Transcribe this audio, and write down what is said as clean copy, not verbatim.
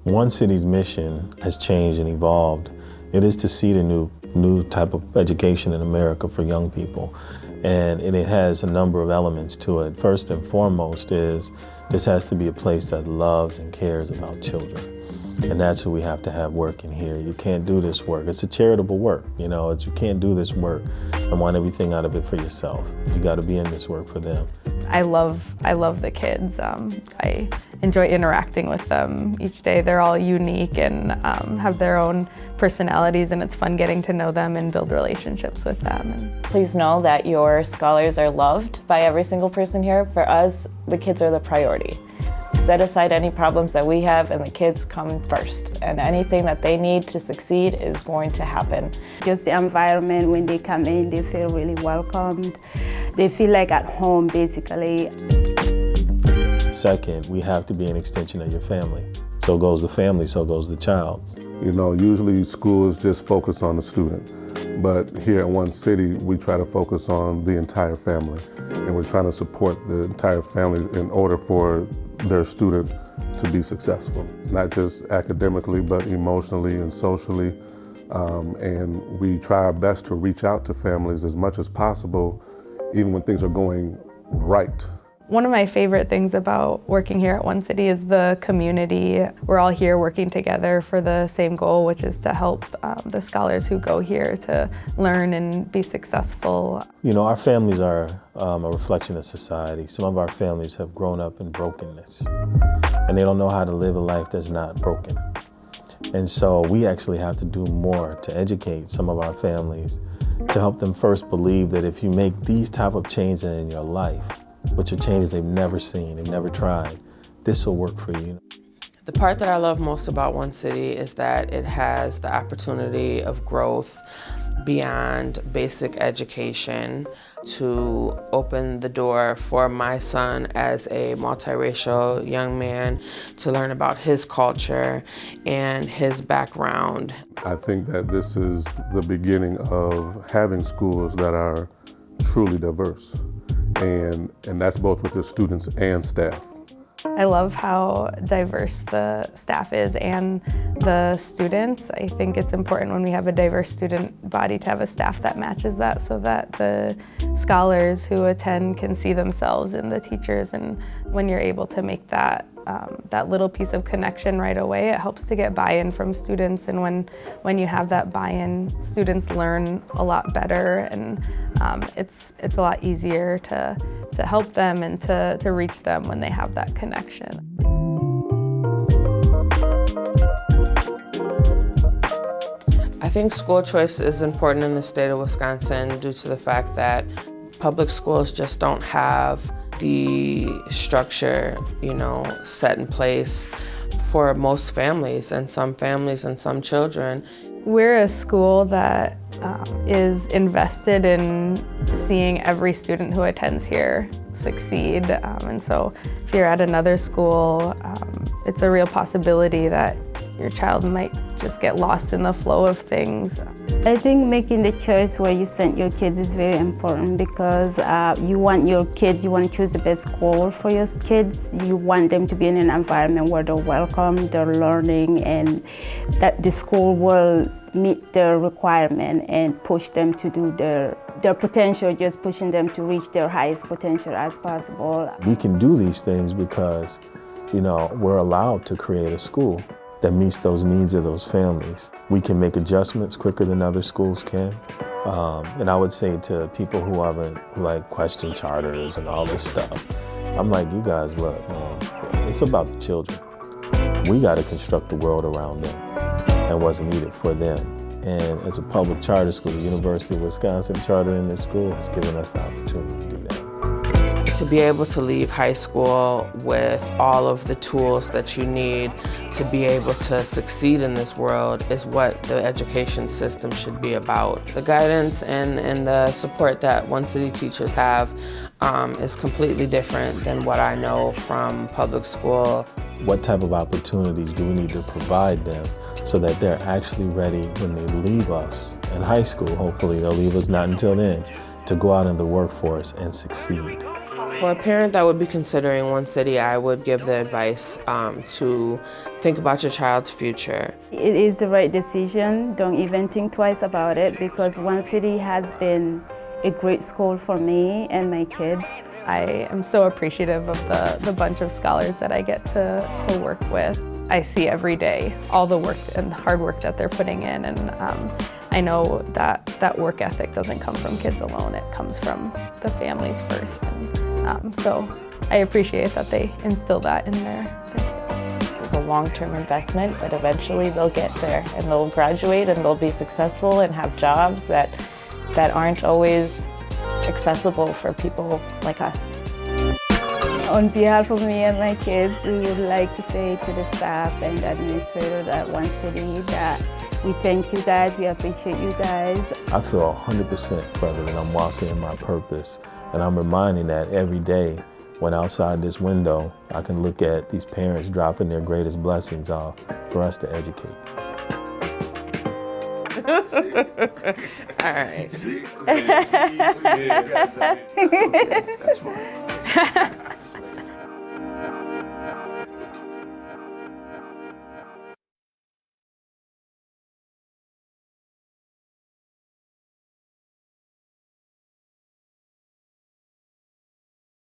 One City's mission has changed and evolved. It is to seed a new type of education in America for young people. And it has a number of elements to it. First and foremost is this has to be a place that loves and cares about children. And that's who we have to have working here. You can't do this work. It's a charitable work, you know. You can't do this work and want everything out of it for yourself. You got to be in this work for them. I love the kids. I enjoy interacting with them each day. They're all unique and have their own personalities, and it's fun getting to know them and build relationships with them. Please know that your scholars are loved by every single person here. For us, the kids are the priority. Set aside any problems that we have, and the kids come first. And anything that they need to succeed is going to happen. Just the environment, when they come in, they feel really welcomed. They feel like at home, basically. Second, we have to be an extension of your family. So goes the family, so goes the child. You know, usually schools just focus on the student. But here at One City, we try to focus on the entire family. And we're trying to support the entire family in order for their student to be successful, not just academically, but emotionally and socially. And we try our best to reach out to families as much as possible, even when things are going right. One of my favorite things about working here at One City is the community. We're all here working together for the same goal, which is to help the scholars who go here to learn and be successful. You know, our families are a reflection of society. Some of our families have grown up in brokenness, and they don't know how to live a life that's not broken. And so we actually have to do more to educate some of our families, to help them first believe that if you make these type of changes in your life, which are changes they've never seen, they've never tried, this will work for you. The part that I love most about One City is that it has the opportunity of growth beyond basic education to open the door for my son as a multiracial young man to learn about his culture and his background. I think that this is the beginning of having schools that are truly diverse. And that's both with the students and staff. I love how diverse the staff is and the students. I think it's important when we have a diverse student body to have a staff that matches that, so that the scholars who attend can see themselves in the teachers. And when you're able to make that little piece of connection right away, it helps to get buy-in from students. And when you have that buy-in, students learn a lot better, and it's a lot easier to help them and to reach them when they have that connection. I think school choice is important in the state of Wisconsin due to the fact that public schools just don't have the structure, set in place for most families and some children. We're a school that is invested in seeing every student who attends here succeed. And so if you're at another school, it's a real possibility that your child might just get lost in the flow of things. I think making the choice where you send your kids is very important, because you want to choose the best school for your kids. You want them to be in an environment where they're welcome, they're learning, and that the school will meet their requirement and push them to do their potential, just pushing them to reach their highest potential as possible. We can do these things because, we're allowed to create a school that meets those needs of those families. We can make adjustments quicker than other schools can. And I would say to people who question charters and all this stuff, I'm like, you guys, look, man, it's about the children. We got to construct the world around them and what's needed for them. And as a public charter school, the University of Wisconsin chartering this school has given us the opportunity to do that. To be able to leave high school with all of the tools that you need to be able to succeed in this world is what the education system should be about. The guidance and the support that One City teachers have is completely different than what I know from public school. What type of opportunities do we need to provide them so that they're actually ready when they leave us in high school? Hopefully they'll leave us not until then, to go out in the workforce and succeed. For a parent that would be considering One City, I would give the advice to think about your child's future. It is the right decision. Don't even think twice about it, because One City has been a great school for me and my kids. I am so appreciative of the bunch of scholars that I get to work with. I see every day all the work and hard work that they're putting in, and I know that work ethic doesn't come from kids alone, it comes from the families first. And so I appreciate that they instill that in their kids. This is a long-term investment, but eventually they'll get there and they'll graduate and they'll be successful and have jobs that aren't always accessible for people like us. On behalf of me and my kids, we would like to say to the staff and the administrators at One City that we thank you guys, we appreciate you guys. I feel 100%, brother, that I'm walking in my purpose. And I'm reminding that every day when outside this window, I can look at these parents dropping their greatest blessings off for us to educate. All right. See? That's fine.